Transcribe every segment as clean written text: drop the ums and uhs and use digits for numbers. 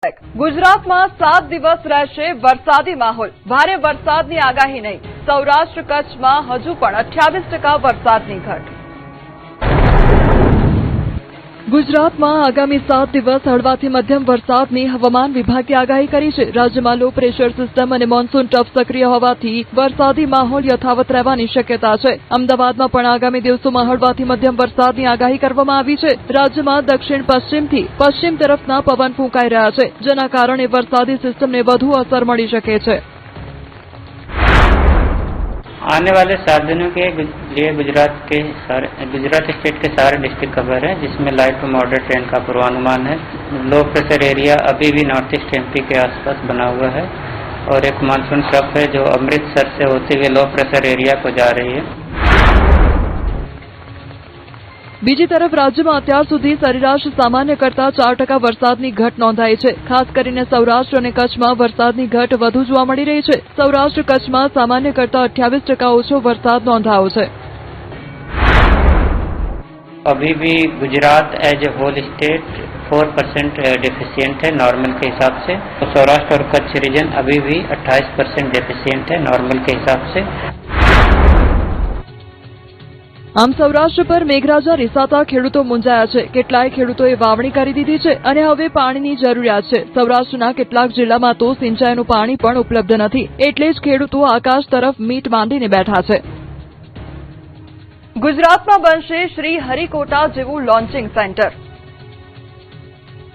ગુજરાતમાં 7 દિવસ રહેશે વરસાદી માહોલ. ભારે વરસાદની આગાહી નહીં. સૌરાષ્ટ્ર કચ્છમાં હજુ પણ 28% વરસાદની ઘટ. ગુજરાતમાં આગામી 7 દિવસ હળવાથી મધ્યમ વરસાદની હવામાન વિભાગે આગાહી કરી છે. રાજ્યમાં લો પ્રેશર સિસ્ટમ અને મોન્સૂન ટ્રફ સક્રિય હોવાથી વરસાદી માહોલ યથાવત રહેવાની શક્યતા છે. અમદાવાદમાં પણ આગામી દિવસોમાં હળવાથી મધ્યમ વરસાદની આગાહી કરવામાં આવી છે. રાજ્યમાં દક્ષિણ પશ્ચિમથી પશ્ચિમ તરફના પવન ફૂંકાઈ રહ્યા છે, જેના કારણે વરસાદી સિસ્ટમને વધુ અસર મળી શકે છે. आने वाले 7 दिनों के लिए गुजरात स्टेट के सारे डिस्ट्रिक्ट कवर है, जिसमें लाइट टू मॉडरेट रेन का पूर्वानुमान है. लो प्रेशर एरिया अभी भी नॉर्थ ईस्ट एमपी के आसपास बना हुआ है और एक मानसून ट्रफ है जो अमृतसर से होते हुए लो प्रेशर एरिया को जा रही है. બીજી તરફ રાજ્યમાં અત્યાર સુધી સરેરાશ સામાન્ય કરતા 4% વરસાદની ઘટ નોંધાઈ છે. ખાસ કરીને સૌરાષ્ટ્ર અને કચ્છમાં વરસાદની ઘટ વધુ જોવા મળી રહી છે. સૌરાષ્ટ્ર કચ્છમાં સામાન્ય કરતા 28% ઓછો વરસાદ નોંધાયો છે. अभी भी Gujarat as a whole state 4% deficient है नॉर्मल के हिसाब से. तो सौराष्ट्र और कच्छ रीजन अभी भी 28% डेफिशिएंट है नॉर्मल के हिसाब से. આમ સૌરાષ્ટ્ર પર મેઘરાજા રીસાતા ખેડૂતો મૂંઝાયા છે. કેટલાય ખેડૂતોએ વાવણી કરી દીધી છે અને હવે પાણીની જરૂરિયાત છે. સૌરાષ્ટ્રના કેટલાક જિલ્લામાં તો સિંચાઈનું પાણી પણ ઉપલબ્ધ નથી, એટલે જ ખેડૂતો આકાશ તરફ મીટ માંડીને બેઠા છે. ગુજરાતમાં બનશે શ્રી હરિકોટા જેવું લોન્ચિંગ સેન્ટર.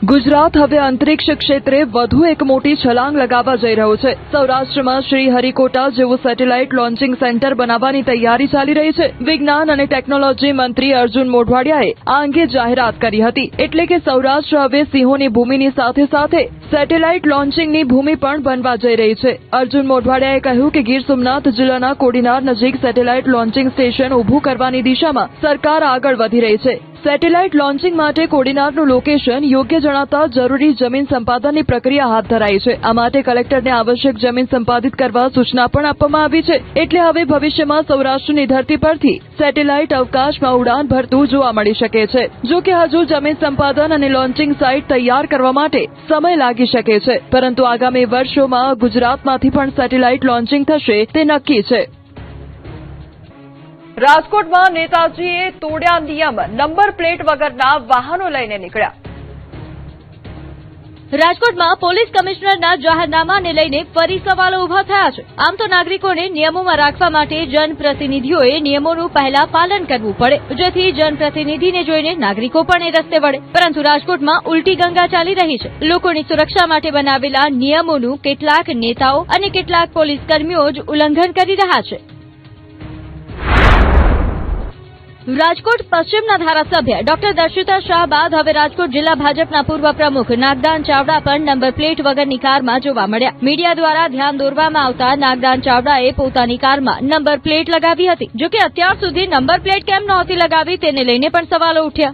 ગુજરાત હવે અંતરિક્ષ ક્ષેત્રે વધુ એક મોટી છલાંગ લગાવવા જઈ રહ્યું છે. સૌરાષ્ટ્રમાં શ્રી હરિકોટા જેવું સેટેલાઇટ લોન્ચિંગ સેન્ટર બનાવવાની તૈયારી ચાલી રહી છે. વિજ્ઞાન અને ટેકનોલોજી મંત્રી અર્જુન મોઢવાડિયાએ આ અંગે જાહેરાત કરી હતી. એટલે કે સૌરાષ્ટ્ર હવે સિંહોની ભૂમિની સાથે સાથે સેટેલાઇટ લોન્ચિંગની ભૂમિ પણ બનવા જઈ રહી છે. અર્જુન મોઢવાડિયાએ કહ્યું કે ગીર સોમનાથ જિલ્લાના કોડીનાર નજીક સેટેલાઇટ લોન્ચિંગ સ્ટેશન ઊભું કરવાની દિશામાં સરકાર આગળ વધી રહી છે. સેટેલાઇટ લોન્ચિંગ માટે કોડીનારનું લોકેશન યોગ્ય જણાતા જરૂરી જમીન સંપાદનની પ્રક્રિયા હાથ ધરાઈ છે. આ માટે કલેક્ટરને આવશ્યક જમીન સંપાદિત કરવા સૂચના પણ આપવામાં આવી છે. એટલે હવે ભવિષ્યમાં સૌરાષ્ટ્રની ધરતી પરથી સેટેલાઇટ અવકાશમાં ઉડાન ભરતું જોવા મળી શકે છે. જો કે હજુ જમીન સંપાદન અને લોન્ચિંગ સાઇટ તૈયાર કરવા માટે સમય લાગી શકે છે, પરંતુ આગામી વર્ષોમાં ગુજરાતમાંથી પણ સેટેલાઇટ લોન્ચિંગ થશે તે નક્કી છે. રાજકોટમાં નેતાજીએ તોડ્યા નિયમ. નંબર પ્લેટ વગરના વાહનો લઈને નીકળ્યા. રાજકોટમાં પોલીસ કમિશનરના જાહેરનામાને લઈને ફરી સવાલો ઉભા થયા છે. આમ તો નાગરિકોને નિયમોમાં રાખવા માટે જનપ્રતિનિધિઓએ નિયમોનું પહેલા પાલન કરવું પડે, જેથી જનપ્રતિનિધિને જોઈને નાગરિકો પણ એ રસ્તે વળે. પરંતુ રાજકોટમાં ઉલટી ગંગા ચાલી રહી છે. લોકોની સુરક્ષા માટે બનાવેલા નિયમોનું કેટલાક નેતાઓ અને કેટલાક પોલીસ કર્મીઓ જ ઉલ્લંઘન કરી રહ્યા છે. રાજકોટ પશ્ચિમના ધારાસભ્ય ડોક્ટર દર્શિતા શાહ બાદ હવે રાજકોટ જિલ્લા ભાજપના પૂર્વ પ્રમુખ નાગદાન ચાવડા પણ નંબર પ્લેટ વગરની કારમાં જોવા મળ્યા. મીડિયા દ્વારા ધ્યાન દોરવામાં આવતા નાગદાન ચાવડાએ પોતાની કારમાં નંબર પ્લેટ લગાવી હતી. જોકે અત્યાર સુધી નંબર પ્લેટ કેમ નહોતી લગાવી તેને લઈને પણ સવાલો ઉઠ્યા.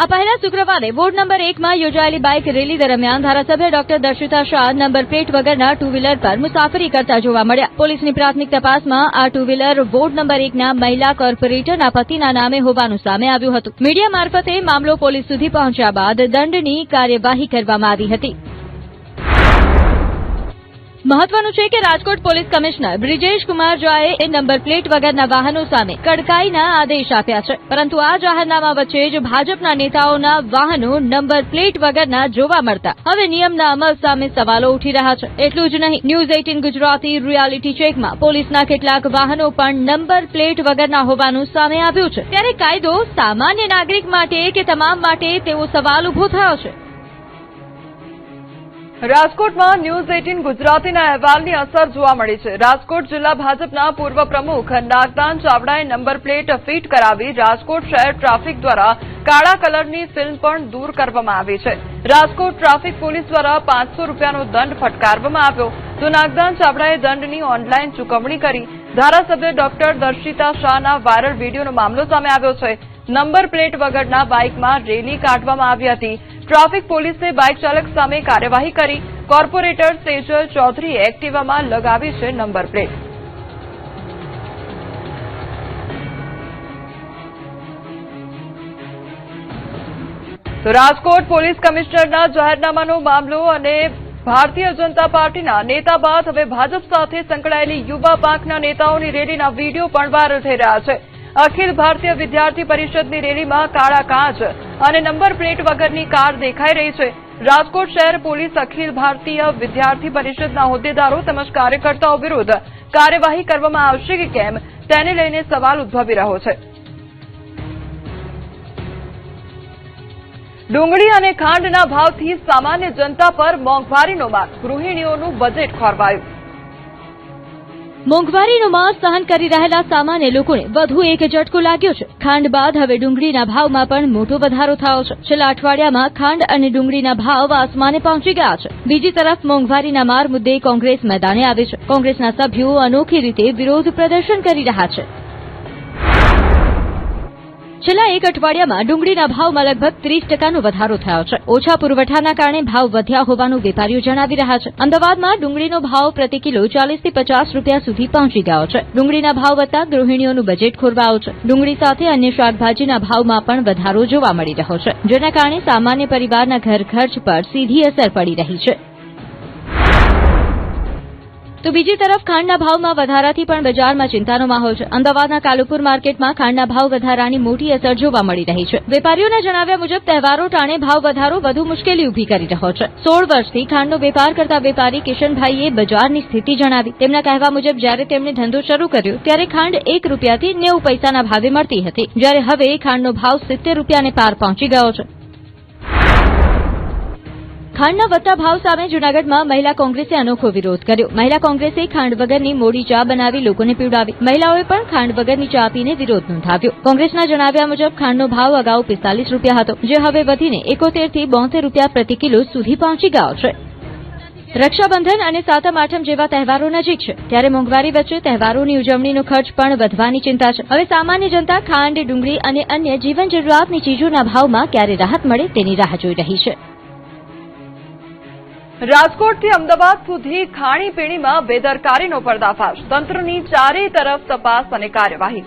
આ પહેલા શુક્રવારે વોર્ડ નંબર 1માં યોજાયેલી બાઇક રેલી દરમિયાન ધારાસભ્ય doctor Darshita Shah number plate વગરના ટુ વ્હીલર પર મુસાફરી કરતા જોવા મળ્યા. પોલીસની પ્રાથમિક તપાસમાં આ ટુ વ્હીલર વોર્ડ નંબર 1ના મહિલા કોર્પોરેટરના પતિના નામે હોવાનું સામે આવ્યું હતું. મીડિયા મારફતે મામલો પોલીસ સુધી પહોંચ્યા બાદ દંડની કાર્યવાહી કરવામાં આવી હતી. મહત્વનું છે કે રાજકોટ પોલીસ કમિશનર બ્રિજેશ કુમાર ઝાએ નંબર પ્લેટ વગરના વાહનો સામે કડકાઈના આદેશ આપ્યા છે. પરંતુ આ જાહેરનામા વચ્ચે જ ભાજપના નેતાઓના વાહનો નંબર પ્લેટ વગરના જોવા મળતા હવે નિયમના અમલ સામે સવાલો ઉઠી રહ્યા છે. એટલું જ નહીં, ન્યૂઝ 18 ગુજરાતી રિયાલિટી ચેકમાં પોલીસના કેટલાક વાહનો પણ નંબર પ્લેટ વગરના હોવાનું સામે આવ્યું છે. ત્યારે કાયદો સામાન્ય નાગરિક માટે કે તમામ માટે તેવો સવાલ ઉભો થયો છે. રાજકોટમાં ન્યૂઝ 18 ગુજરાતીના અહેવાલની અસર જોવા મળી છે. રાજકોટ જિલ્લા ભાજપના પૂર્વ પ્રમુખ નાગદાન ચાવડાએ નંબર પ્લેટ ફિટ કરાવી રાજકોટ શહેર ટ્રાફિક દ્વારા કાળા કલરની ફિલ્મ પણ દૂર કરવામાં આવી છે. રાજકોટ ટ્રાફિક પોલીસ દ્વારા 500 રૂપિયાનો દંડ ફટકારવામાં આવ્યો, તો નાગદાન ચાવડાએ દંડની ઓનલાઈન ચૂકવણી કરી. ધારાસભ્ય ડોક્ટર દર્શિતા શાહના વાયરલ વિડીયોનો મામલો સામે આવ્યો છે. નંબર પ્લેટ વગરના બાઇકમાં રેલી કાઢવામાં આવી હતી. ટ્રાફિક પોલીસે બાઇક ચાલક સામે કાર્યવાહી કરી. કોર્પોરેટર સેજલ ચૌધરીએ એક્ટિવામાં લગાવી છે નંબર પ્લેટ. તો રાજકોટ પોલીસ કમિશનરના જાહેરનામાનો મામલો અને ભારતીય જનતા પાર્ટીના નેતા બાદ હવે ભાજપ સાથે સંકળાયેલી યુવા પાંખના નેતાઓની રેલીના વિડીયો પણ વાયરલ થઈ રહ્યા છે. અખિલ ભારતીય વિદ્યાર્થી પરિષદની રેલીમાં કાળા કાચ અને નંબર પ્લેટ વગરની કાર દેખાઈ રહી છે. રાજકોટ શહેર પોલીસ અખિલ ભારતીય વિદ્યાર્થી પરિષદના હોદ્દેદારો તેમજ કાર્યકર્તાઓ વિરુદ્ધ કાર્યવાહી કરવામાં આવશે કે કેમ તેને લઈને સવાલ ઉદ્ભવી રહ્યો છે. ડુંગળી અને ખાંડના ભાવથી સામાન્ય જનતા પર મોંઘવારીનો માર, ગૃહિણીઓનું બજેટ ખોરવાયું. મોંઘવારીનો માર સહન કરી રહેલા સામાન્ય લોકોને વધુ એક ઝટકો લાગ્યો છે. ખાંડ બાદ હવે ડુંગળીના ભાવમાં પણ મોટો વધારો થયો છે. છેલ્લા અઠવાડિયામાં ખાંડ અને ડુંગળીના ભાવ આસમાને પહોંચી ગયા છે. બીજી તરફ મોંઘવારીના માર મુદ્દે કોંગ્રેસ મેદાને આવી છે. કોંગ્રેસના સભ્યો અનોખી રીતે વિરોધ પ્રદર્શન કરી રહ્યા છે. છેલ્લા એક અઠવાડિયામાં ડુંગળીના ભાવમાં લગભગ 30% વધારો થયો છે. ઓછા પુરવઠાના કારણે ભાવ વધ્યા હોવાનું વેપારીઓ જણાવી રહ્યા છે. અમદાવાદમાં ડુંગળીનો ભાવ પ્રતિ કિલો 40 થી 50 રૂપિયા સુધી પહોંચી ગયો છે. ડુંગળીના ભાવ વધતા ગૃહિણીઓનું બજેટ ખોરવાયું છે. ડુંગળી સાથે અન્ય શાકભાજીના ભાવમાં પણ વધારો જોવા મળી રહ્યો છે, જેના કારણે સામાન્ય પરિવારના ઘર ખર્ચ પર સીધી અસર પડી રહી છે. તો બીજી તરફ ખાંડના ભાવમાં વધારાથી પણ બજારમાં ચિંતાનો માહોલ છે. અમદાવાદના કાલુપુર માર્કેટમાં ખાંડના ભાવ વધારાની મોટી અસર જોવા મળી રહી છે. વેપારીઓના જણાવ્યા મુજબ તહેવારો ટાણે ભાવ વધારો વધુ મુશ્કેલી ઉભી કરી રહ્યો છે. 16 વર્ષથી ખાંડનો વેપાર કરતા વેપારી કિશનભાઈએ બજારની સ્થિતિ જણાવી. તેમના કહેવા મુજબ જ્યારે તેમણે ધંધો શરૂ કર્યો ત્યારે ખાંડ 1 રૂપિયાથી 90 પૈસાના ભાવે મળતી હતી, જ્યારે હવે ખાંડનો ભાવ 70 રૂપિયાને પાર પહોંચી ગયો છે. ખાંડના વધતા ભાવ સામે જૂનાગઢમાં મહિલા કોંગ્રેસે અનોખો વિરોધ કર્યો. મહિલા કોંગ્રેસે ખાંડ વગરની મોડી ચા બનાવી લોકોને પીવડાવી. મહિલાઓએ પણ ખાંડ વગરની ચા પીને વિરોધ નોંધાવ્યો. કોંગ્રેસના જણાવ્યા મુજબ ખાંડનો ભાવ અગાઉ 45 રૂપિયા હતો, જે હવે વધીને 71 થી 72 રૂપિયા પ્રતિ કિલો સુધી પહોંચી ગયો છે. રક્ષાબંધન અને સાતમ આઠમ જેવા તહેવારો નજીક છે, ત્યારે મોંઘવારી વચ્ચે તહેવારોની ઉજવણીનો ખર્ચ પણ વધવાની ચિંતા છે. હવે સામાન્ય જનતા ખાંડ, ડુંગળી અને અન્ય જીવન જરૂરિયાતની ચીજોના ભાવમાં ક્યારે રાહત મળે તેની રાહ જોઈ રહી છે. રાજકોટથી અમદાવાદ સુધી ખાણીપીણીમાં બેદરકારીનો પર્દાફાશ, તંત્રની ચારેય તરફ તપાસ અને કાર્યવાહી.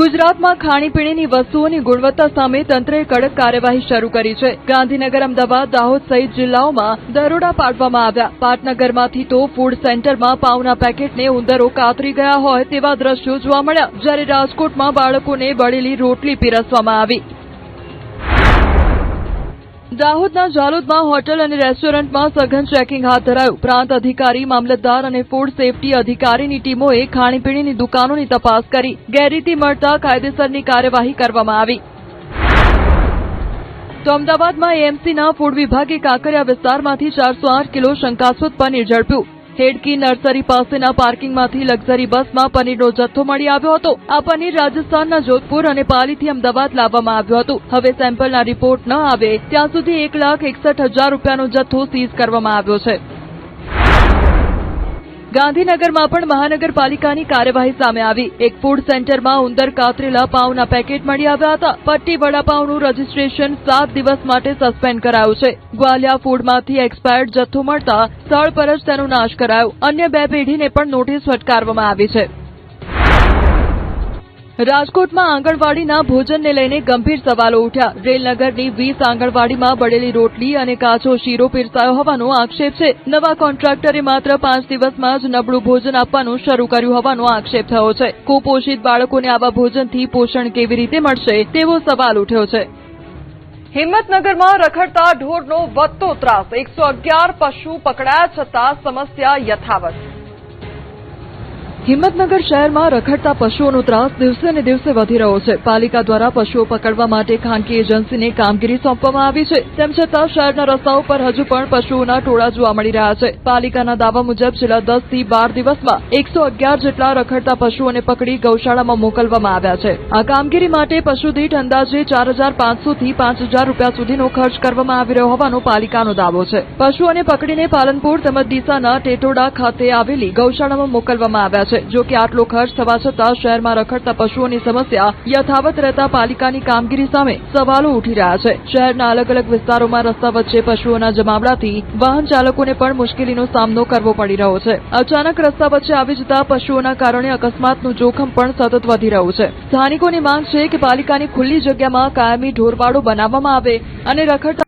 ગુજરાતમાં ખાણીપીણીની વસ્તુઓની ગુણવત્તા સામે તંત્રએ કડક કાર્યવાહી શરૂ કરી છે. ગાંધીનગર, અમદાવાદ, દાહોદ સહિત જિલ્લાઓમાં દરોડા પાડવામાં આવ્યા. પાટનગરમાંથી તો ફૂડ સેન્ટરમાં પાઉના પેકેટને ઉંદરો કાતરી ગયા હોય તેવા દ્રશ્યો જોવા મળ્યા, જ્યારે રાજકોટમાં બાળકોને બળેલી રોટલી પીરસવામાં આવી. દાહોદના જાલોદમાં હોટલ અને રેસ્ટોરન્ટમાં સઘન ચેકિંગ હાથ ધરાયું. પ્રાંત અધિકારી, મામલતદાર અને ફૂડ સેફટી અધિકારીની ટીમોએ ખાણીપીણીની દુકાનોની તપાસ કરી. ગેરરીતિ મળતા કાયદેસરની કાર્યવાહી કરવામાં આવી. તો અમદાવાદમાં એએમસીના ફૂડ વિભાગે કાંકરિયા વિસ્તારમાંથી 408 કિલો શંકાસ્પદ પનીર ઝડપ્યું. હેડકી નર્સરી પાસેના પાર્કિંગમાંથી લક્ઝરી બસમાં પનીરનો જથ્થો મળી આવ્યો હતો. આ પનીર રાજસ્થાનના જોધપુર અને પાલીથી અમદાવાદ લાવવામાં આવ્યું હતું. હવે સેમ્પલના રિપોર્ટ ન આવે ત્યાં સુધી 1,61,000 રૂપિયાનો જથ્થો સીઝ કરવામાં આવ્યો છે. ગાંધીનગરમાં પણ મહાનગરપાલિકાની કાર્યવાહી સામે આવી. એક ફૂડ સેન્ટરમાં ઉંદર કાતરેલા પાઉના પેકેટ મળી આવ્યા હતા. પટ્ટી વડાપાઉનું રજીસ્ટ્રેશન 7 દિવસ માટે સસ્પેન્ડ કરાયું છે. ગ્વાલિયા ફૂડમાંથી એક્સપાયર્ડ જથ્થો મળતા સ્થળ પર જ તેનો નાશ કરાયો. અન્ય 2 પેઢીને પણ નોટિસ ફટકારવામાં આવી છે. રાજકોટમાં આંગણવાડીના ભોજનને લઈને ગંભીર સવાલો ઉઠ્યા. રેલનગરની 20 આંગણવાડીમાં બળેલી રોટલી અને કાચો શીરો પીરસાયો હોવાનો આક્ષેપ છે. નવા કોન્ટ્રાક્ટરે માત્ર 5 દિવસમાં જ નબળું ભોજન આપવાનું શરૂ કર્યું હોવાનો આક્ષેપ થયો છે. કુપોષિત બાળકોને આવા ભોજનથી પોષણ કેવી રીતે મળશે તેવો સવાલ ઉઠ્યો છે. હિંમતનગરમાં રખડતા ઢોરનો વધતો ત્રાસ, 111 પશુ પકડાયા છતાં સમસ્યા યથાવત. હિંમતનગર શહેરમાં રખડતા પશુઓનો ત્રાસ દિવસે ને દિવસે વધી રહ્યો છે. પાલિકા દ્વારા પશુઓ પકડવા માટે ખાનગી એજન્સીને કામગીરી સોંપવામાં આવી છે. તેમ છતાં શહેરના રસ્તાઓ પર હજુ પણ પશુઓના ટોળા જોવા મળી રહ્યા છે. પાલિકાના દાવા મુજબ છેલ્લા 10 થી 12 દિવસમાં 111 જેટલા રખડતા પશુઓને પકડી ગૌશાળામાં મોકલવામાં આવ્યા છે. આ કામગીરી માટે પશુ દીઠ અંદાજે 4,500 થી 5,000 રૂપિયા સુધીનો ખર્ચ કરવામાં આવી રહ્યો હોવાનો પાલિકાનો દાવો છે. પશુઓને પકડીને પાલનપુર તેમજ ડીસાના ટેટોડા ખાતે આવેલી ગૌશાળામાં મોકલવામાં આવ્યા છે. છે। જો કે આટલો ખર્ચ થવા છતાં શહેરમાં રખડતા પશુઓની સમસ્યા યથાવત રહેતા પાલિકાની કામગીરી સામે સવાલો ઉઠી રહ્યા છે। શહેરના અલગ અલગ વિસ્તારોમાં રસ્તા વચ્ચે પશુઓના જમાવડાથી વાહન ચાલકોને પણ મુશ્કેલીનો સામનો કરવો પડી રહ્યો છે। અચાનક રસ્તા વચ્ચે આવી જતા પશુઓના કારણે અકસ્માતનું જોખમ પણ સતત વધી રહ્યું છે। સ્થાનિકોની માંગ છે કે પાલિકાની ખુલ્લી જગ્યામાં કાયમી ઢોરવાડો બનાવવામાં આવે અને રખડતા